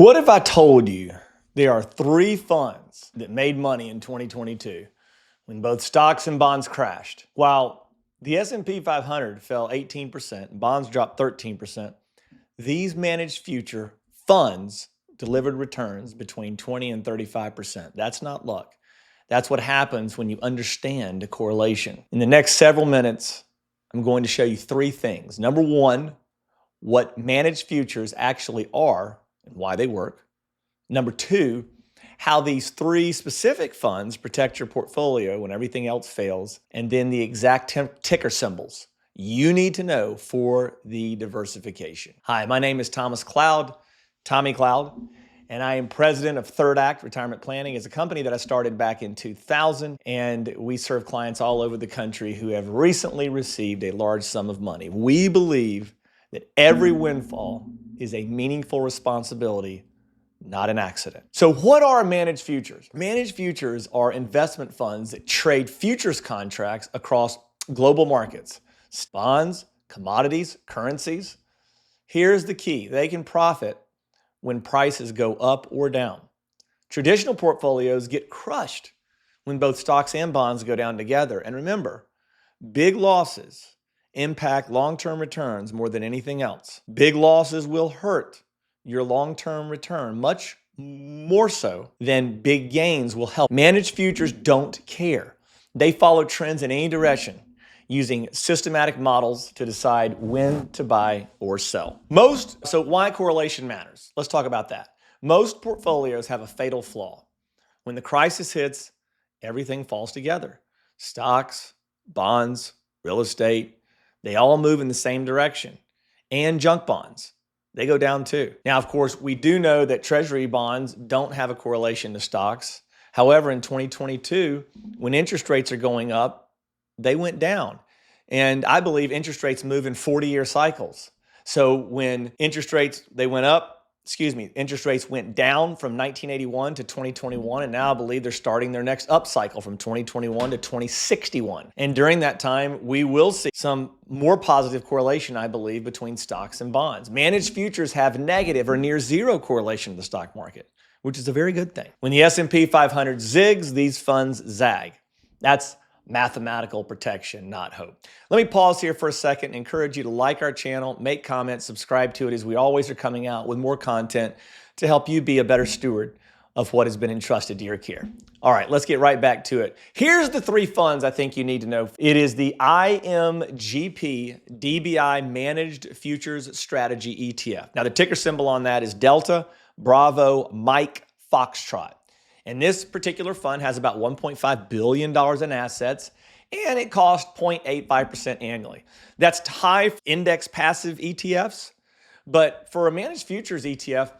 What if I told you there are three funds that made money in 2022 when both stocks and bonds crashed? While the S&P 500 fell 18%, bonds dropped 13%, these managed future funds delivered returns between 20 and 35%. That's not luck. That's what happens when you understand the correlation. In the next several minutes, I'm going to show you three things. Number one, what managed futures actually are and why they work. Number two, how these three specific funds protect your portfolio when everything else fails. And then the exact ticker symbols you need to know for the diversification. Hi, my name is Thomas Cloud, Tommy Cloud, and I am president of Third Act Retirement Planning. It's a company that I started back in 2000, and we serve clients all over the country who have recently received a large sum of money. We believe that every windfall is a meaningful responsibility, not an accident. So what are managed futures? Managed futures are investment funds that trade futures contracts across global markets, bonds, commodities, currencies. Here's the key. They can profit when prices go up or down. Traditional portfolios get crushed when both stocks and bonds go down together. And remember, big losses impact long-term returns more than anything else. Big losses will hurt your long-term return much more so than big gains will help. Managed futures don't care. They follow trends in any direction using systematic models to decide when to buy or sell. So why correlation matters? Let's talk about that. Most portfolios have a fatal flaw. When the crisis hits, everything falls together. Stocks, bonds, real estate, they all move in the same direction. And junk bonds, they go down too. Now, of course, we do know that treasury bonds don't have a correlation to stocks. However, in 2022, when interest rates are going up, they went down. And I believe interest rates move in 40-year cycles. So when interest rates went down from 1981 to 2021, and now I believe they're starting their next up cycle from 2021 to 2061. And during that time, we will see some more positive correlation, I believe, between stocks and bonds. Managed futures have negative or near zero correlation to the stock market, which is a very good thing. When the S&P 500 zigs, these funds zag. That's mathematical protection, not hope. Let me pause here for a second and encourage you to like our channel, make comments, subscribe to it, as we always are coming out with more content to help you be a better steward of what has been entrusted to your care. All right, let's get right back to it. Here's the three funds I think you need to know. It is the IMGP DBI Managed Futures Strategy ETF. Now, the ticker symbol on that is Delta, Bravo, Mike, Foxtrot. And this particular fund has about $1.5 billion in assets, and it costs 0.85% annually. That's high index passive ETFs, but for a managed futures ETF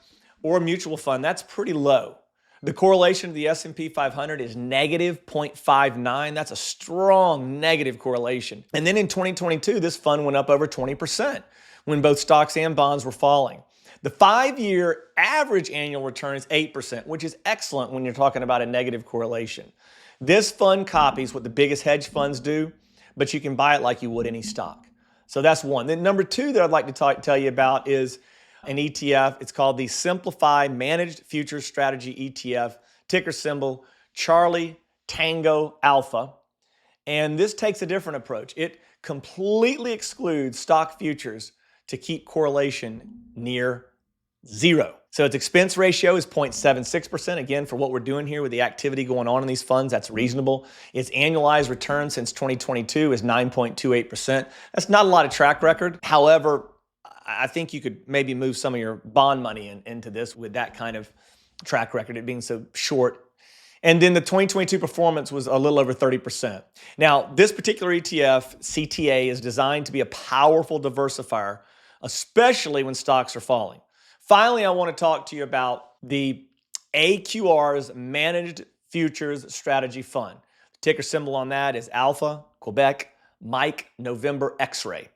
or a mutual fund, that's pretty low. The correlation to the S&P 500 is negative 0.59. That's a strong negative correlation. And then in 2022, this fund went up over 20% when both stocks and bonds were falling. The 5-year average annual return is 8%, which is excellent when you're talking about a negative correlation. This fund copies what the biggest hedge funds do, but you can buy it like you would any stock. So that's one. Then number two that I'd like to tell you about is an ETF. It's called the Simplify Managed Futures Strategy ETF, ticker symbol Charlie Tango Alpha. And this takes a different approach. It completely excludes stock futures to keep correlation near zero. So its expense ratio is 0.76%. Again, for what we're doing here with the activity going on in these funds, that's reasonable. Its annualized return since 2022 is 9.28%. That's not a lot of track record. However, I think you could maybe move some of your bond money into this with that kind of track record, it being so short. And then the 2022 performance was a little over 30%. Now, this particular ETF, CTA, is designed to be a powerful diversifier, especially when stocks are falling. Finally, I want to talk to you about the AQR's Managed Futures Strategy Fund. The ticker symbol on that is Alpha, Quebec, Mike, November, X-ray.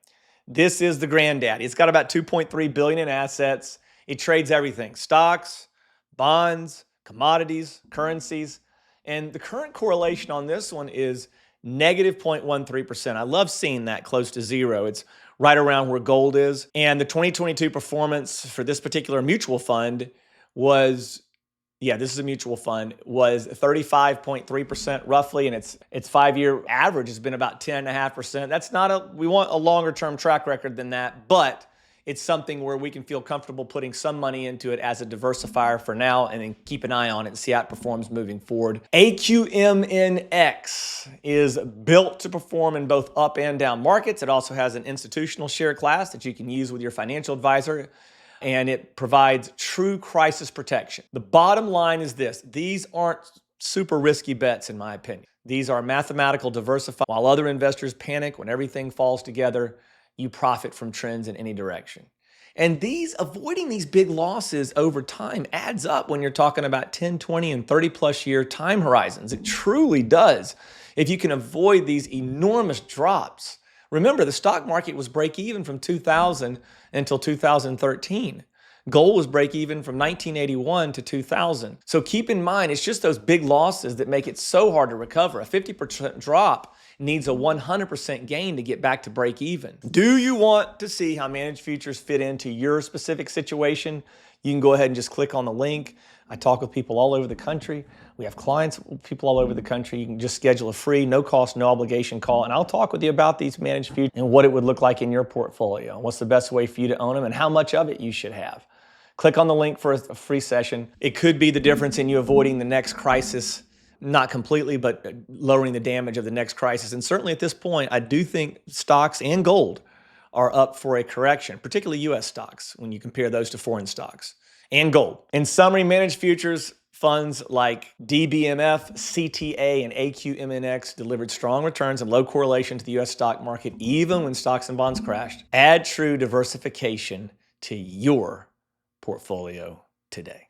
This is the granddaddy. It's got about $2.3 billion in assets. It trades everything: stocks, bonds, commodities, currencies. And the current correlation on this one is negative 0.13%. I love seeing that close to zero. It's right around where gold is. And the 2022 performance for this particular mutual fund was, yeah, this is a mutual fund, was 35.3% roughly, and its 5-year average has been about 10.5%. That's not we want a longer term track record than that, but it's something where we can feel comfortable putting some money into it as a diversifier for now, and then keep an eye on it and see how it performs moving forward. AQMNX is built to perform in both up and down markets. It also has an institutional share class that you can use with your financial advisor, and it provides true crisis protection. The bottom line is this: these aren't super risky bets, in my opinion. These are mathematical diversified. While other investors panic when everything falls together, you profit from trends in any direction. And avoiding these big losses over time adds up when you're talking about 10, 20, and 30 plus year time horizons. It truly does. If you can avoid these enormous drops. Remember, the stock market was break even from 2000 until 2013. Gold was break even from 1981 to 2000. So keep in mind, it's just those big losses that make it so hard to recover. A 50% drop needs a 100% gain to get back to break even. Do you want to see how managed futures fit into your specific situation? You can go ahead and just click on the link. I talk with people all over the country. We have clients, people all over the country. You can just schedule a free, no cost, no obligation call, and I'll talk with you about these managed futures and what it would look like in your portfolio, what's the best way for you to own them, and how much of it you should have. Click on the link for a free session. It could be the difference in you avoiding the next crisis, not completely, but lowering the damage of the next crisis. And certainly at this point, I do think stocks and gold are up for a correction, particularly U.S. stocks when you compare those to foreign stocks, and gold. In summary, managed futures funds like DBMF, CTA, and AQMNX delivered strong returns and low correlation to the U.S. stock market, even when stocks and bonds crashed. Add true diversification to your portfolio today.